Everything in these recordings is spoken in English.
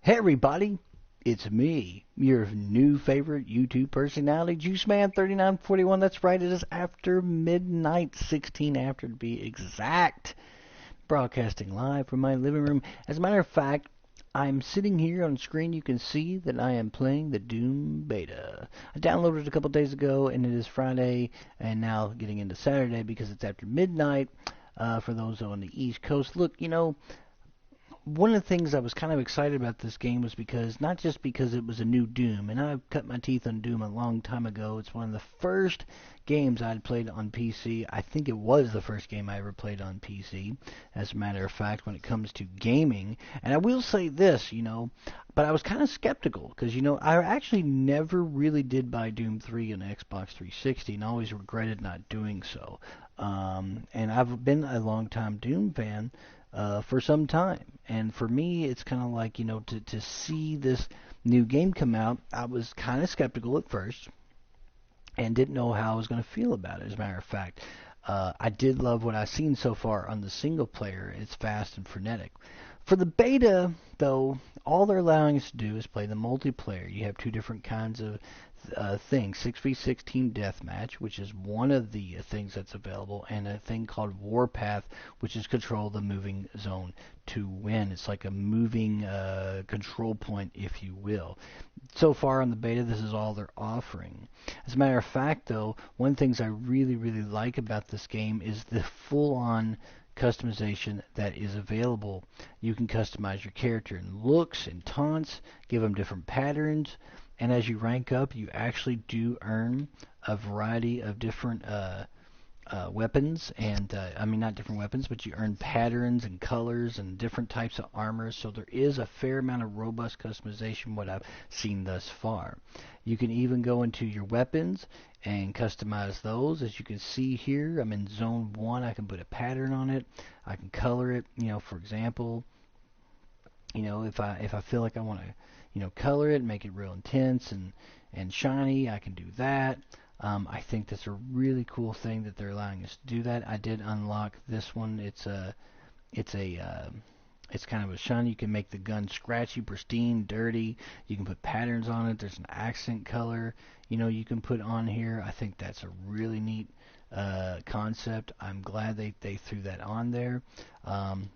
Hey everybody, it's me, your new favorite YouTube personality, JuiceMan3941. That's right, it is after midnight, 16 after to be exact. Broadcasting live from my living room. As a matter of fact, I'm sitting here on screen. You can see that I am playing the Doom beta. I downloaded it a couple days ago, and it is Friday, and now getting into Saturday because it's after midnight for those on the East Coast. Look, one of the things I was kind of excited about this game was because, not just because it was a new Doom, and I've cut my teeth on Doom a long time ago. It's one of the first games I'd played on PC. I think it was the first game I ever played on PC, as a matter of fact, when it comes to gaming. And I will say this, but I was kind of skeptical, because, I actually never really did buy Doom 3 on Xbox 360, and always regretted not doing so. And I've been a long-time Doom fan for some time. And for me, it's kind of like, to see this new game come out, I was kind of skeptical at first and didn't know how I was going to feel about it. As a matter of fact, I did love what I've seen so far on the single player. It's fast and frenetic. For the beta, though, all they're allowing us to do is play the multiplayer. You have two different kinds of things: 6v6 team deathmatch, which is one of the things that's available, and a thing called Warpath, which is control the moving zone to win. It's like a moving control point, if you will. So far on the beta, this is all they're offering. As a matter of fact, though, one of the things I really, really like about this game is the full-on customization that is available. You can customize your character in looks and taunts, give them different patterns, and as you rank up, you actually do earn a variety of different weapons, and not different weapons, but you earn patterns and colors and different types of armor. So there is a fair amount of robust customization, what I've seen thus far. You can even go into your weapons and customize those. As you can see here, I'm in zone 1. I can put a pattern on it. I can color it. For example, if I feel like I want to color it, make it real intense and shiny, I can do that. I think that's a really cool thing that they're allowing us to do that. I did unlock this one. It's kind of a shiny. You can make the gun scratchy, pristine, dirty. You can put patterns on it. There's an accent color, you can put on here. I think that's a really neat concept. I'm glad they threw that on there.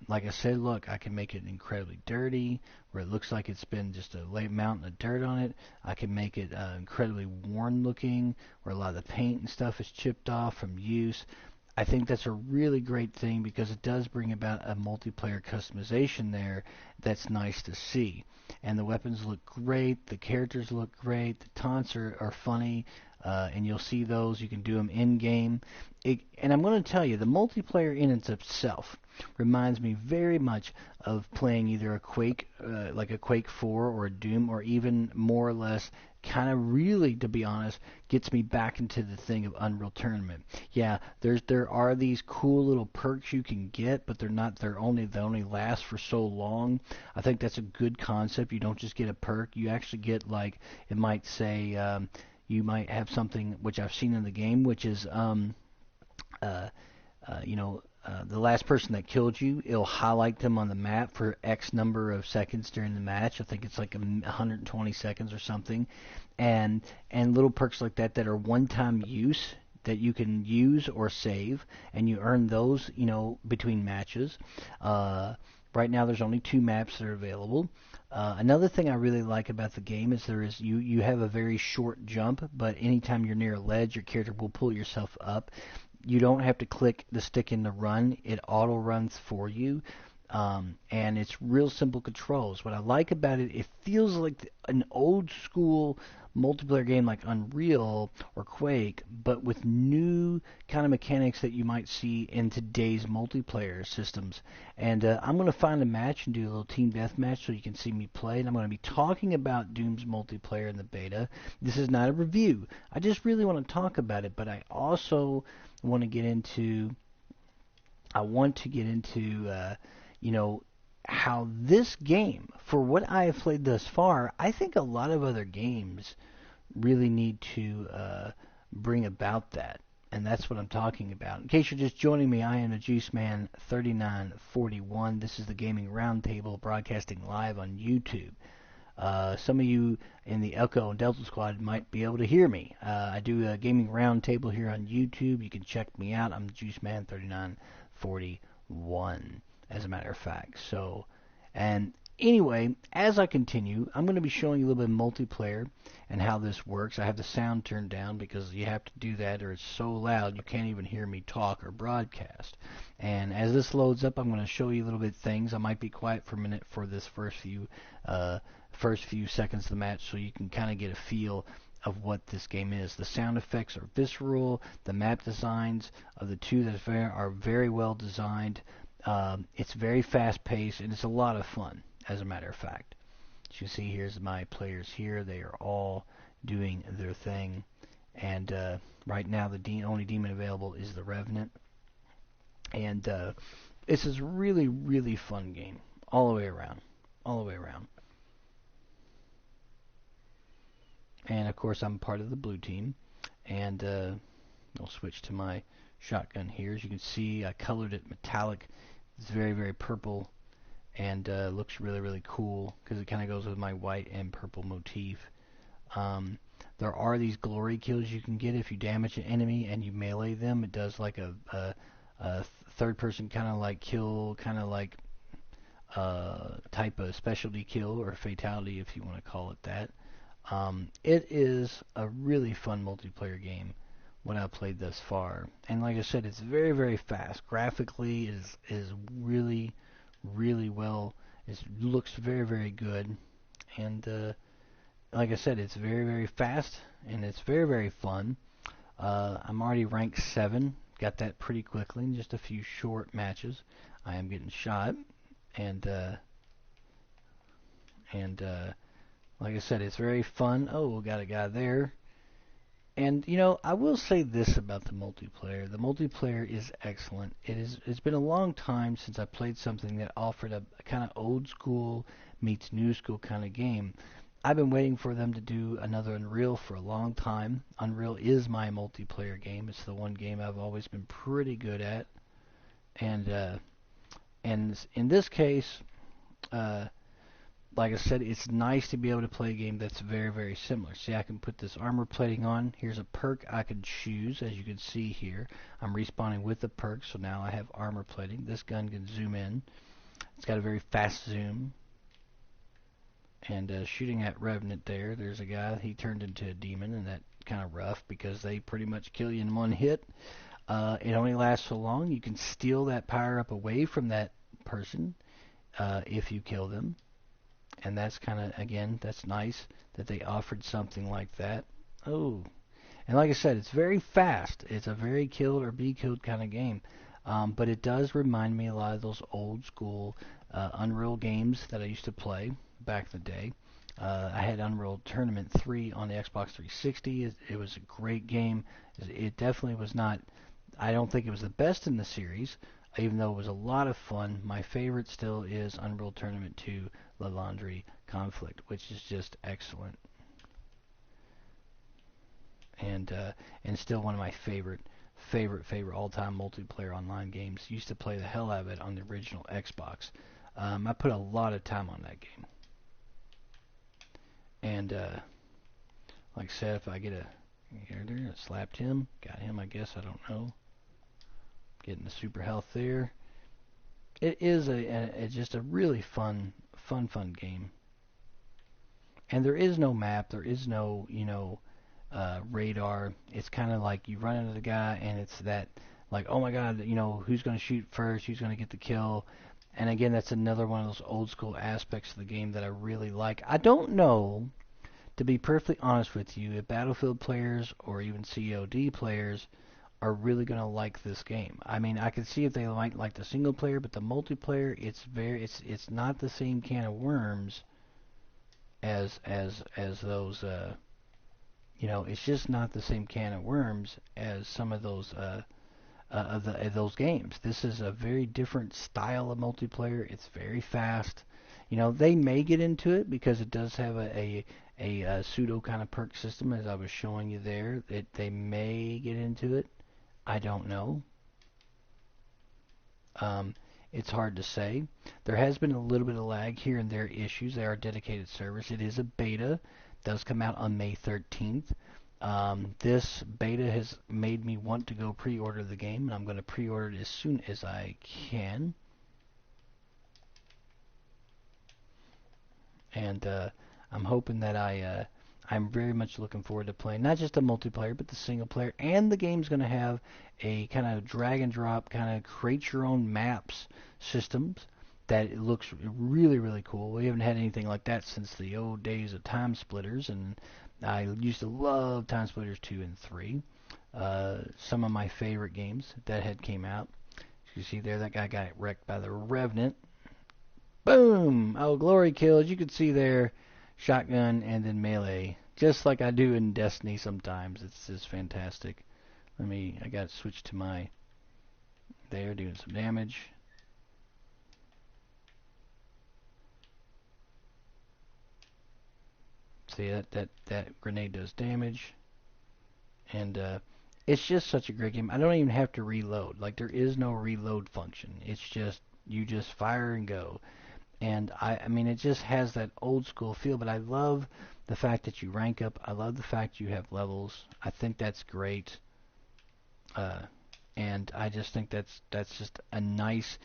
Like I said, look, I can make it incredibly dirty, where it looks like it's been just a late mountain of dirt on it. I can make it incredibly worn looking, where a lot of the paint and stuff is chipped off from use. I think that's a really great thing because it does bring about a multiplayer customization there that's nice to see. And the weapons look great, the characters look great, the taunts are funny, and you'll see those. You can do them in-game. And I'm going to tell you, the multiplayer in and of itself reminds me very much of playing either a Quake, like a Quake 4 or a Doom, or even more or less, kind of really, to be honest, gets me back into the thing of Unreal Tournament. Yeah, there are these cool little perks you can get, but they only last for so long. I think that's a good concept. You don't just get a perk. You actually get, like, it might say, you might have something which I've seen in the game, which is the last person that killed you, it'll highlight them on the map for X number of seconds during the match. I think it's like 120 seconds or something. And little perks like that are one-time use that you can use or save, and you earn those, between matches. Right now there's only 2 maps that are available. Another thing I really like about the game is you have a very short jump, but anytime you're near a ledge, your character will pull yourself up. You don't have to click the stick in to run. It auto runs for you. And it's real simple controls. What I like about it, it feels like an old school multiplayer game like Unreal or Quake, but with new kind of mechanics that you might see in today's multiplayer systems. And I'm going to find a match and do a little team deathmatch so you can see me play. And I'm going to be talking about Doom's multiplayer in the beta. This is not a review. I just really want to talk about it, but I also want to get into how this game, for what I have played thus far, I think a lot of other games really need to bring about that. And that's what I'm talking about. In case you're just joining me, I am the JuiceMan3941. This is the Gaming Roundtable, broadcasting live on YouTube. Some of you in the Echo and Delta Squad might be able to hear me. I do a gaming roundtable here on YouTube. You can check me out. I'm JuiceMan3941, as a matter of fact. So, and anyway, as I continue, I'm going to be showing you a little bit of multiplayer and how this works. I have the sound turned down because you have to do that or it's so loud you can't even hear me talk or broadcast. And as this loads up, I'm going to show you a little bit of things. I might be quiet for a minute for this first few seconds of the match so you can kind of get a feel of what this game is. The sound effects are visceral. The map designs of the two that are very well designed. It's very fast paced and it's a lot of fun, as a matter of fact. As you see, here's my players here. They are all doing their thing. And right now the only demon available is the Revenant. And this is really, really fun game. All the way around. All the way around. And of course I'm part of the blue team. And I'll switch to my shotgun here. As you can see, I colored it metallic. It's very, very purple. And looks really, really cool because it kind of goes with my white and purple motif. There are these glory kills you can get if you damage an enemy and you melee them. It does like a third-person kind of like kill, kind of like type of specialty kill or fatality, if you want to call it that. It is a really fun multiplayer game, what I've played thus far. And like I said, it's very, very fast. Graphically is really, really well. It looks very, very good. And like I said, it's very, very fast and it's very, very fun. I'm already ranked 7. Got that pretty quickly in just a few short matches. I am getting shot. And like I said, it's very fun. Oh, got a guy there. And, you know, I will say this about the multiplayer. The multiplayer is excellent. It's been a long time since I played something that offered a kind of old school meets new school kind of game. I've been waiting for them to do another Unreal for a long time. Unreal is my multiplayer game. It's the one game I've always been pretty good at. And in this case, like I said, it's nice to be able to play a game that's very, very similar. See, I can put this armor plating on. Here's a perk I can choose, as you can see here. I'm respawning with the perk, so now I have armor plating. This gun can zoom in. It's got a very fast zoom. And shooting at Revenant there's a guy. He turned into a demon, and that's kind of rough because they pretty much kill you in one hit. It only lasts so long. You can steal that power up away from that person if you kill them. And that's kind of, again, that's nice that they offered something like that. Oh, and like I said, it's very fast. It's a very killed or be killed kind of game. But it does remind me a lot of those old school Unreal games that I used to play back in the day. I had Unreal Tournament 3 on the Xbox 360. It was a great game. It definitely was not, I don't think it was the best in the series, even though it was a lot of fun. My favorite still is Unreal Tournament 2, La Laundry Conflict, which is just excellent. And still one of my favorite all-time multiplayer online games. Used to play the hell out of it on the original Xbox. I put a lot of time on that game. And like I said, if I get a here there, I slapped him, got him, I guess, I don't know. Getting the super health there. It is just a really fun game. And there is no map, there is no, radar. It's kind of like you run into the guy and it's that, like, oh my god, who's going to shoot first, who's going to get the kill. And again, that's another one of those old school aspects of the game that I really like. I don't know, to be perfectly honest with you, if Battlefield players or even COD players are really going to like this game. I mean, I could see if they might like the single player, but the multiplayer, it's not the same can of worms as those it's just not the same can of worms as some of those of those games. This is a very different style of multiplayer. It's very fast. They may get into it because it does have a pseudo kind of perk system, as I was showing you there. They may get into it. I don't know. It's hard to say. There has been a little bit of lag here and there issues. They are dedicated servers. It is a beta. It does come out on May 13th. This beta has made me want to go pre-order the game, and I'm going to pre-order it as soon as I can. And I'm hoping that I'm very much looking forward to playing not just the multiplayer, but the single player. And the game's going to have a kind of drag and drop, kind of create your own maps systems that it looks really, really cool. We haven't had anything like that since the old days of Time Splitters, and I used to love Time Splitters 2 and 3. Some of my favorite games that had came out. You see there, that guy got wrecked by the Revenant. Boom! Oh, glory kills. You can see there, shotgun and then melee, just like I do in Destiny sometimes. It's just fantastic. I got to switch to my, there, doing some damage. See, that grenade does damage. And it's just such a great game. I don't even have to reload. Like, there is no reload function. It's just, you just fire and go. And I mean, it just has that old school feel, but I love the fact that you rank up. I love the fact you have levels. I think that's great. And I just think that's just a nice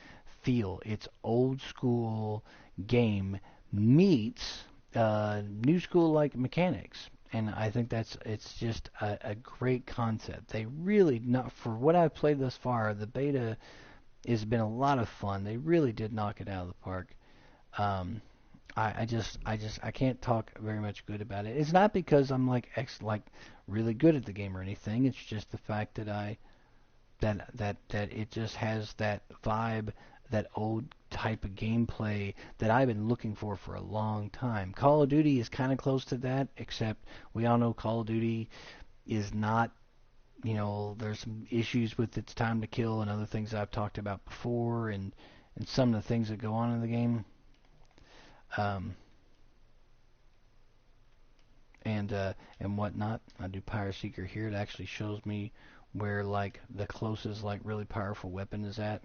feel. It's old school game meets new school like mechanics. And I think it's just a great concept. They really, not for what I've played thus far, the beta has been a lot of fun. They really did knock it out of the park. Um, I can't talk very much good about it. It's not because I'm like really good at the game or anything. It's just the fact that that it just has that vibe, that old type of gameplay that I've been looking for a long time. Call of Duty is kind of close to that, except we all know Call of Duty is not. There's some issues with its time to kill and other things I've talked about before, and some of the things that go on in the game. Um, and whatnot. I do Pirate Seeker here. It actually shows me where like the closest like really powerful weapon is at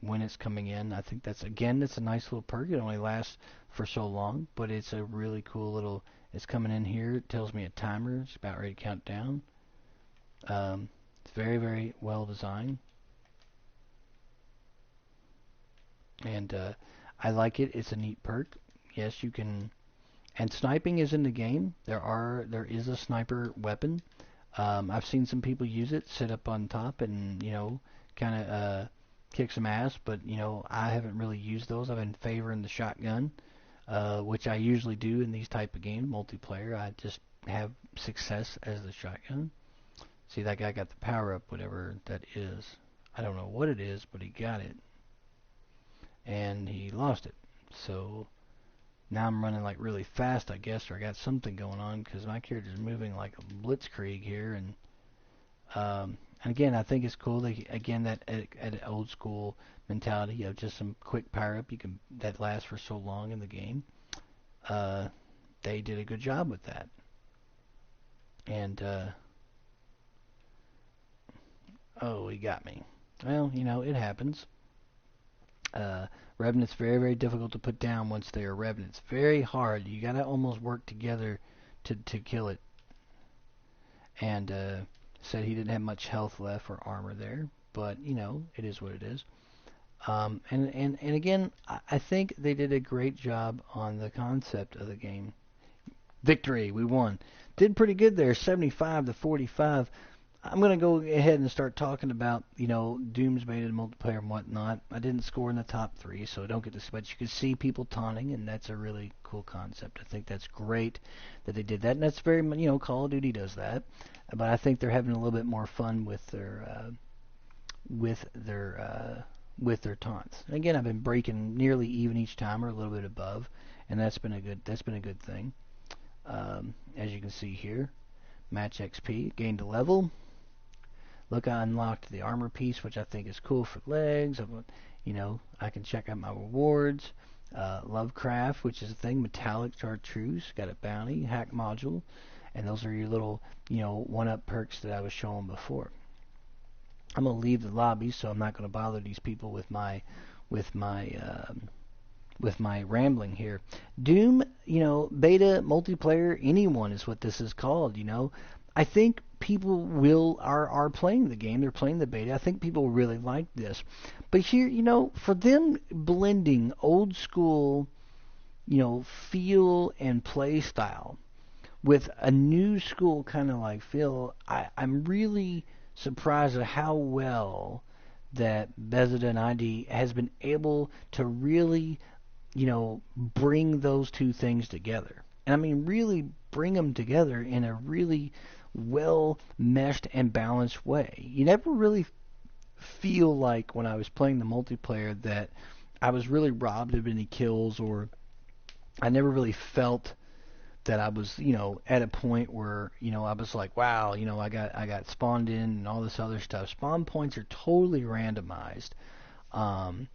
when it's coming in. I think that's a nice little perk. It only lasts for so long, but it's a really cool little. It's coming in here. It tells me a timer. It's about ready to count down. It's very, very well designed, and I like it. It's a neat perk. Yes, you can. And sniping is in the game. There is a sniper weapon. I've seen some people use it, sit up on top, and kind of kick some ass. But I haven't really used those. I've been favoring the shotgun, which I usually do in these type of games, multiplayer. I just have success as the shotgun. See, that guy got the power up, whatever that is. I don't know what it is, but he got it, and he lost it. So now I'm running like really fast, I guess, or I got something going on because my character's moving like a blitzkrieg here. And again, I think it's cool. Again, that at old school mentality of just some quick power up that lasts for so long in the game. They did a good job with that. And oh, he got me. Well, it happens. Revenant's very, very difficult to put down once they are Revenant. It's very hard. You gotta almost work together to kill it. And said he didn't have much health left or armor there, but it is what it is. And again, I think they did a great job on the concept of the game. Victory, we won. Did pretty good there, 75 to 45. I'm going to go ahead and start talking about, Doom's beta multiplayer and whatnot. I didn't score in the top 3, so I don't get to see, but you can see people taunting, and that's a really cool concept. I think that's great that they did that, and that's very, Call of Duty does that. But I think they're having a little bit more fun with their taunts. And again, I've been breaking nearly even each time, or a little bit above, and that's been a good thing. As you can see here, match XP, gained a level. Look, I unlocked the armor piece, which I think is cool for legs. I can check out my rewards. Lovecraft, which is a thing. Metallic chartreuse, got a bounty, hack module, and those are your little, one-up perks that I was showing before. I'm gonna leave the lobby, so I'm not gonna bother these people with my with my rambling here. Doom, beta multiplayer, anyone is what this is called. I think people are playing the game. They're playing the beta. I think people really like this. But here, for them blending old school, feel and play style with a new school kind of like feel, I'm really surprised at how well that Bethesda and ID has been able to really bring those two things together. And I mean, really bring them together in a really well meshed and balanced way. You never really feel like when I was playing the multiplayer that I was really robbed of any kills, or I never really felt that I was, at a point where, I was like, wow, I got spawned in and all this other stuff. Spawn points are totally randomized. And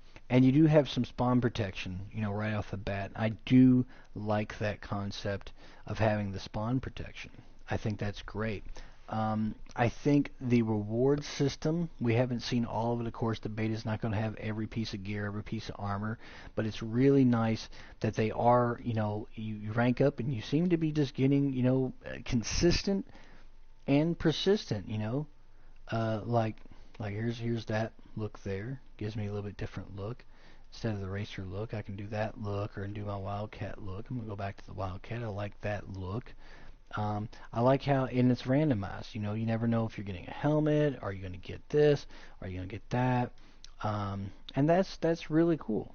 you do have some spawn protection, right off the bat. I do like that concept of having the spawn protection. I think that's great. I think the reward system, we haven't seen all of it. Of course, the beta is not going to have every piece of gear, every piece of armor, but it's really nice that they are, you rank up and you seem to be just getting, consistent and persistent, like here's that look there. Gives me a little bit different look. Instead of the racer look, I can do that look or do my wildcat look. I'm going to go back to the wildcat. I like that look. I like how, and it's randomized. You never know if you're getting a helmet. Are you going to get this? Are you going to get that? And that's really cool.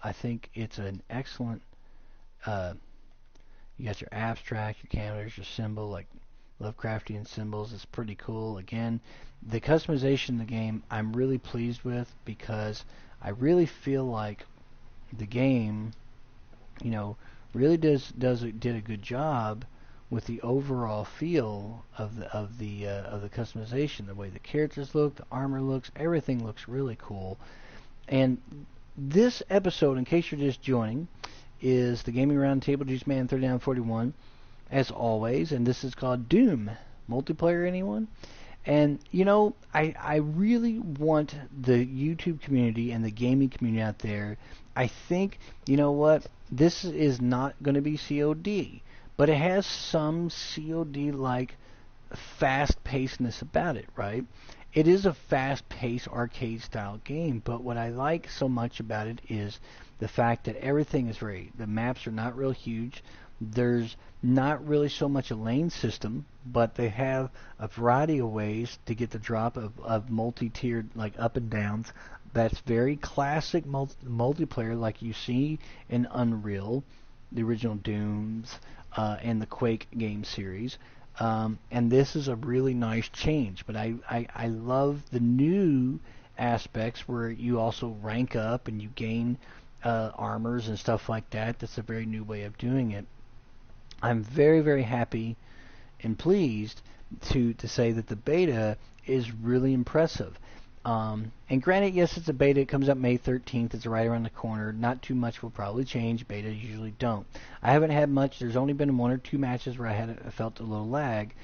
I think it's an excellent. You got your abstract, your canvas, your symbol, like Lovecraftian symbols. It's pretty cool. Again, the customization of the game I'm really pleased with, because I really feel like the game, really did a good job with the overall feel of the customization, the way the characters look, the armor looks, everything looks really cool. And this episode, in case you're just joining, is the Gaming Roundtable, Juiceman 3941, as always, and this is called Doom Multiplayer. Anyone? And I really want the YouTube community and the gaming community out there. I think what, this is not going to be COD, but it has some COD-like fast-pacedness about it, right? It is a fast-paced arcade-style game, but what I like so much about it is the fact that everything is the maps are not real huge. There's not really so much a lane system, but they have a variety of ways to get the drop of multi-tiered, like up and downs. That's very classic multiplayer, like you see in Unreal, the original Dooms, and the Quake game series. And this is a really nice change, but I love the new aspects where you also rank up and you gain armors and stuff like that. That's a very new way of doing it. I'm very, very happy and pleased to say that the beta is really impressive. And granted, yes, it's a beta. It comes out May 13th. It's right around the corner. Not too much will probably change. Betas usually don't. I haven't had much. There's only been one or two matches where I felt a little lag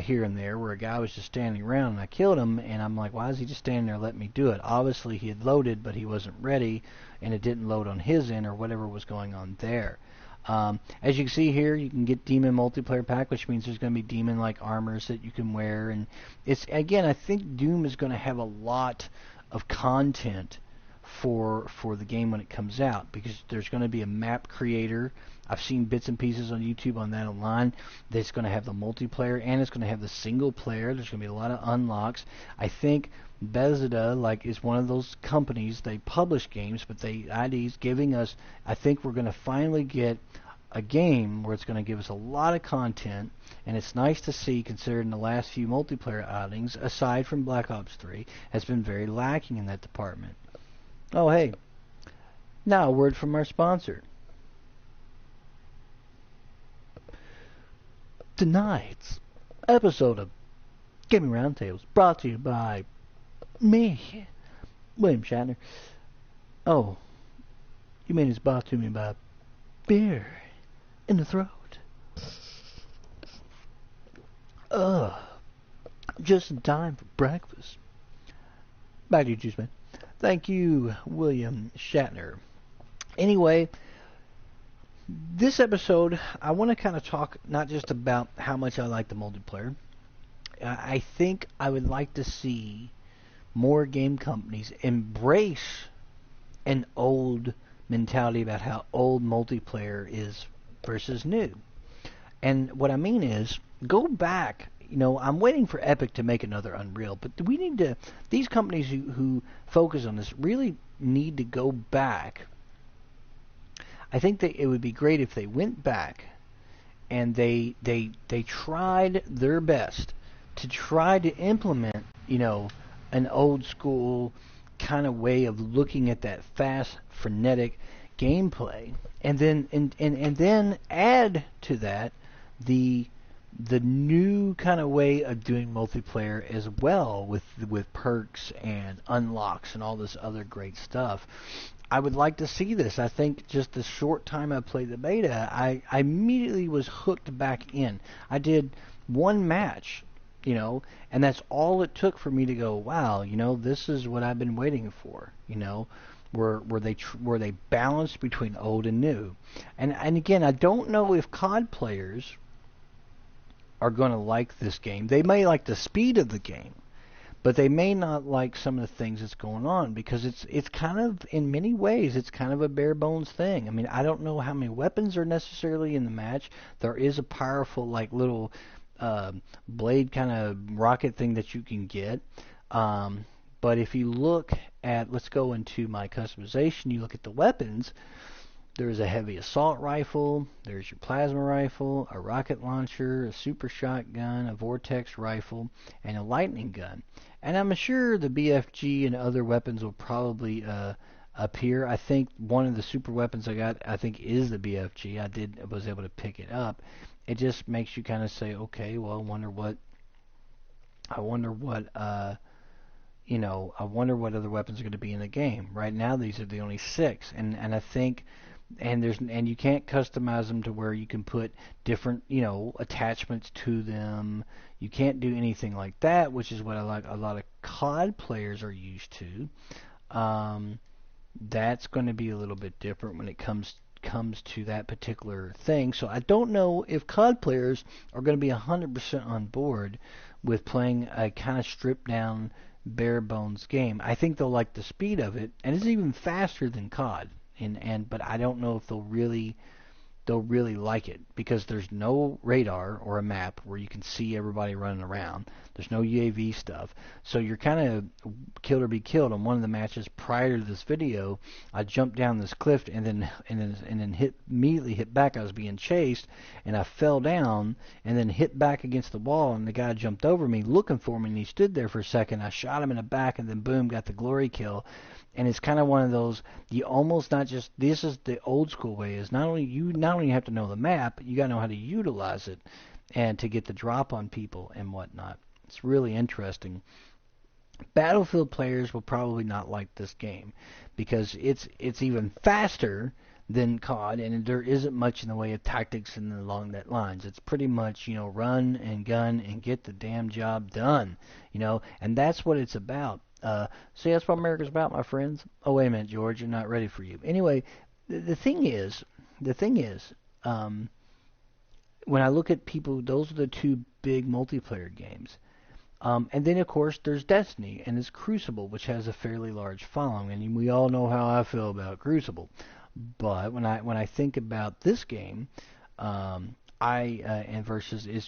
here and there, where a guy was just standing around and I killed him, and I'm like, why is he just standing there letting me do it? Obviously, he had loaded, but he wasn't ready, and it didn't load on his end or whatever was going on there. As you can see here, you can get Demon Multiplayer Pack, which means there's going to be Demon-like armors that you can wear. And it's, again, I think Doom is going to have a lot of content for the game when it comes out, because there's going to be a map creator. I've seen bits and pieces on YouTube on that online. That's going to have the multiplayer, and it's going to have the single player. There's going to be a lot of unlocks. I think Bethesda, is one of those companies, they publish games, but ID's giving us, I think we're going to finally get a game where it's going to give us a lot of content, and it's nice to see, considering the last few multiplayer outings, aside from Black Ops 3, has been very lacking in that department. Oh, hey, now a word from our sponsor. Tonight's episode of Gaming Roundtable is brought to you by me, William Shatner. Oh, you mean it's brought to me by beer in the throat? Just in time for breakfast. Back to you, Juice Man. Thank you, William Shatner. Anyway, this episode, I want to kind of talk not just about how much I like the multiplayer. I think I would like to see more game companies embrace an old mentality about how old multiplayer is versus new. And what I mean is, go back. I'm waiting for Epic to make another Unreal, but we need to. These companies who focus on this really need to go back. I think that it would be great if they went back and they tried their best to try to implement, an old school kind of way of looking at that fast, frenetic gameplay, and then add to that the new kind of way of doing multiplayer as well, with perks and unlocks and all this other great stuff. I would like to see this. I think just the short time I played the beta, I immediately was hooked back in. I did one match, and that's all it took for me to go, wow, this is what I've been waiting for, where they balanced between old and new. And again, I don't know if COD players are going to like this game. They may like the speed of the game, but they may not like some of the things that's going on, because it's kind of, in many ways, it's kind of a bare bones thing. I mean, I don't know how many weapons are necessarily in the match. There is a powerful, like, little blade kind of rocket thing that you can get. But if you look at, let's go into my customization, you look at the weapons. There's a heavy assault rifle, there's your plasma rifle, a rocket launcher, a super shotgun, a vortex rifle, and a lightning gun. And I'm sure the BFG and other weapons will probably appear. I think one of the super weapons I got, I think, is the BFG. I was able to pick it up. It just makes you kind of say, okay, well, I wonder what other weapons are going to be in the game. Right now, these are the only 6, and I think. And you can't customize them to where you can put different, attachments to them. You can't do anything like that, which is what a lot of COD players are used to. That's going to be a little bit different when it comes to that particular thing. So I don't know if COD players are going to be 100% on board with playing a kind of stripped down, bare bones game. I think they'll like the speed of it, and it's even faster than COD. But I don't know if they'll really like it, because there's no radar or a map where you can see everybody running around. There's no UAV stuff, so you're kind of kill or be killed. On one of the matches prior to this video, I jumped down this cliff and then immediately hit back. I was being chased, and I fell down and then hit back against the wall, and the guy jumped over me looking for me, and he stood there for a second. I shot him in the back, and then boom, got the glory kill. And it's kind of one of those, you almost not just, this is the old school way, is not only you have to know the map, but you got to know how to utilize it and to get the drop on people and whatnot. It's really interesting. Battlefield players will probably not like this game, because it's even faster than COD, and there isn't much in the way of tactics along that lines. It's pretty much, run and gun and get the damn job done, and that's what it's about. See, that's what America's about, my friends. Oh, wait a minute, George, you're not ready for you. Anyway, the thing is, when I look at people, those are the 2 big multiplayer games. And then, of course, there's Destiny, and there's Crucible, which has a fairly large following, and we all know how I feel about Crucible. But when I think about this game,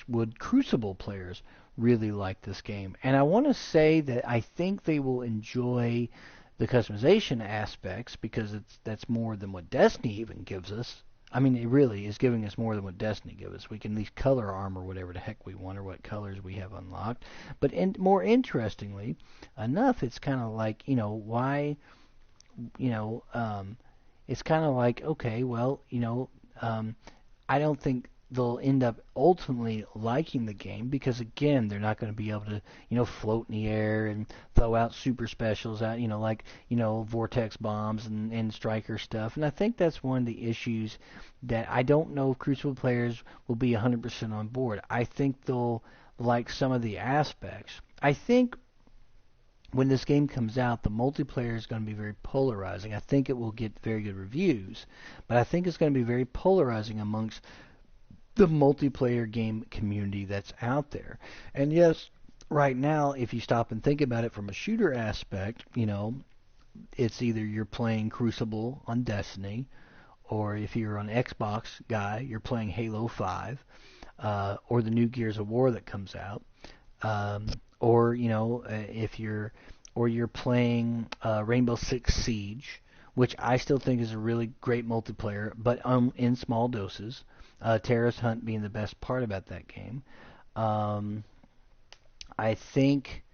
would Crucible players really like this game? And I want to say that I think they will enjoy the customization aspects, because that's more than what Destiny even gives us. I mean, it really is giving us more than what Destiny gives us. We can at least color armor whatever the heck we want, or what colors we have unlocked. But more interestingly enough, it's kind of like, why, it's kind of like, okay, well, I don't think they'll end up ultimately liking the game, because again, they're not going to be able to, float in the air and throw out super specials out, vortex bombs and striker stuff. And I think that's one of the issues that I don't know if Crucible players will be 100% on board. I think they'll like some of the aspects. I think when this game comes out, the multiplayer is going to be very polarizing. I think it will get very good reviews, but I think it's going to be very polarizing amongst the multiplayer game community that's out there. And yes, right now, if you stop and think about it from a shooter aspect, it's either you're playing Crucible on Destiny, or if you're an Xbox guy, you're playing Halo 5, or the new Gears of War that comes out, or if you're playing Rainbow Six Siege, which I still think is a really great multiplayer, but in small doses. Terrorist Hunt being the best part about that game. I think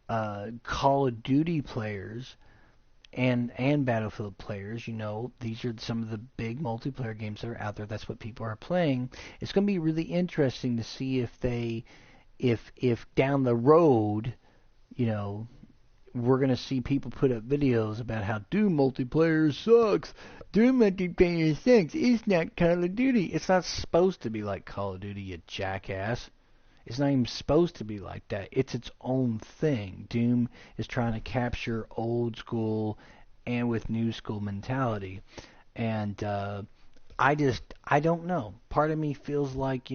Call of Duty players and Battlefield players, these are some of the big multiplayer games that are out there. That's what people are playing. It's going to be really interesting to see if down the road, we're going to see people put up videos about how Doom multiplayer sucks. Doom multiplayer sucks. It's not Call of Duty. It's not supposed to be like Call of Duty, you jackass. It's not even supposed to be like that. It's its own thing. Doom is trying to capture old school and with new school mentality. And I don't know. Part of me feels like,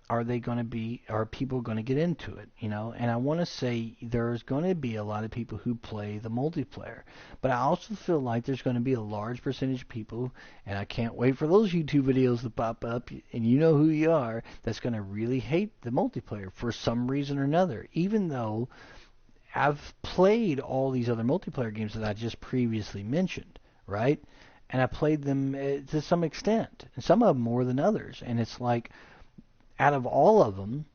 are people going to get into it, And I want to say there's going to be a lot of people who play the multiplayer. But I also feel like there's going to be a large percentage of people, and I can't wait for those YouTube videos to pop up, and you know who you are, that's going to really hate the multiplayer for some reason or another, even though I've played all these other multiplayer games that I just previously mentioned, right? And I played them to some extent, and some of them more than others. And it's like, out of all of them,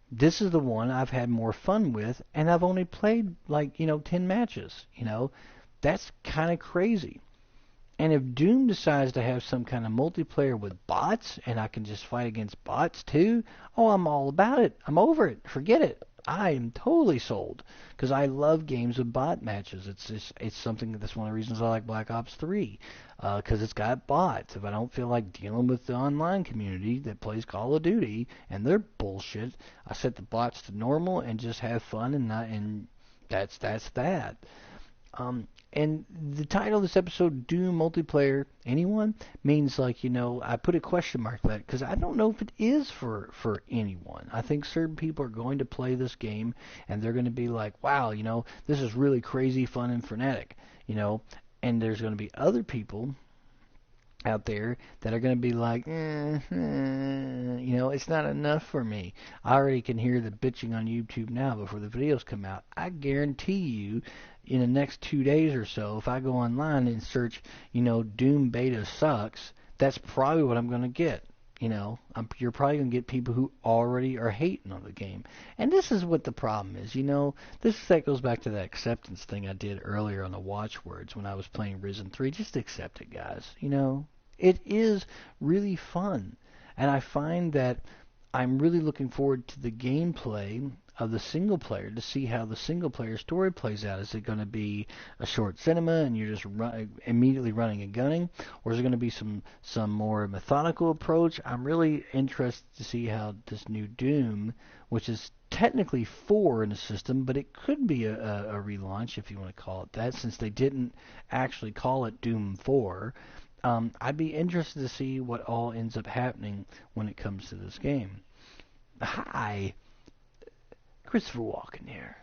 this is the one I've had more fun with, and I've only played 10 matches. That's kind of crazy. And if Doom decides to have some kind of multiplayer with bots, and I can just fight against bots too, oh, I'm all about it. I'm over it. Forget it. I am totally sold, because I love games with bot matches. It's something that's one of the reasons I like Black Ops 3, because it's got bots. If I don't feel like dealing with the online community that plays Call of Duty and their bullshit, I set the bots to normal and just have fun, and that's that. And the title of this episode, Doom Multiplayer, anyone, means I put a question mark to that because I don't know if it is for anyone. I think certain people are going to play this game and they're going to be like, wow, this is really crazy, fun, and frenetic, and there's going to be other people out there that are going to be like, it's not enough for me. I already can hear the bitching on YouTube now before the videos come out. I guarantee you, in the next 2 days or so, if I go online and search, Doom Beta sucks, that's probably what I'm going to get. You're probably going to get people who already are hating on the game. And this is what the problem is, that goes back to that acceptance thing I did earlier on the watchwords when I was playing Risen 3. Just accept it, guys, It is really fun. And I find that I'm really looking forward to the gameplay of the single player to see how the single player story plays out. Is it going to be a short cinema and you're just immediately running and gunning, or is it going to be some more methodical approach? I'm really interested to see how this new Doom, which is technically 4 in the system, but it could be a relaunch if you want to call it that, since they didn't actually call it Doom 4. I'd be interested to see what all ends up happening when it comes to this game. Hi, Christopher Walken here.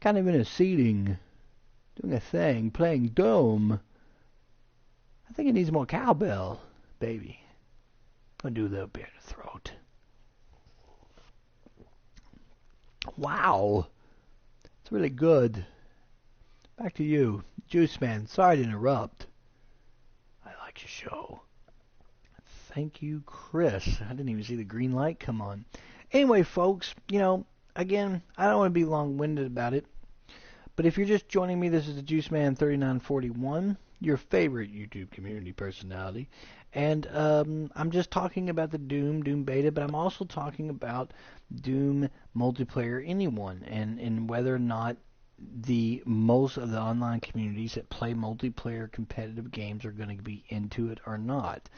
Kind of in a seating, doing a thing, playing Dome. I think it needs more cowbell, baby. I'll do a little bit of throat. Wow, it's really good. Back to you, Juice Man. Sorry to interrupt. I like your show. Thank you, Chris. I didn't even see the green light come on. Anyway, folks, again, I don't want to be long-winded about it, but if you're just joining me, this is the Juice Man 3941, your favorite YouTube community personality, and I'm just talking about the Doom Beta, but I'm also talking about Doom multiplayer anyone, and whether or not the most of the online communities that play multiplayer competitive games are going to be into it or not.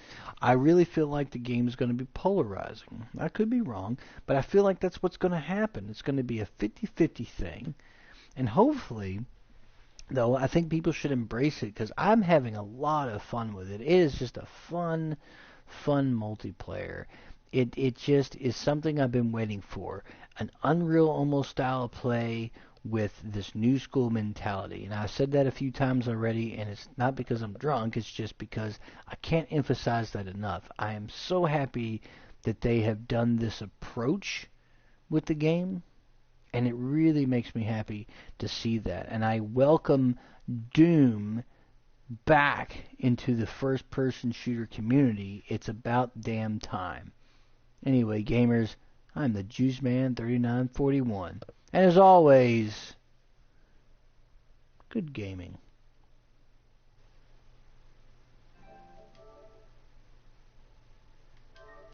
I really feel like the game is going to be polarizing. I could be wrong, but I feel like that's what's going to happen. It's going to be a 50-50 thing, and hopefully, though, I think people should embrace it because I'm having a lot of fun with it. It is just a fun multiplayer. It just is something I've been waiting for. An Unreal almost style of play with this new school mentality. And I've said that a few times already, and it's not because I'm drunk, it's just because I can't emphasize that enough. I am so happy that they have done this approach with the game, and it really makes me happy to see that. And I welcome Doom back into the first person shooter community. It's about damn time. Anyway, gamers, I'm the Juice Man 3941. And as always, good gaming.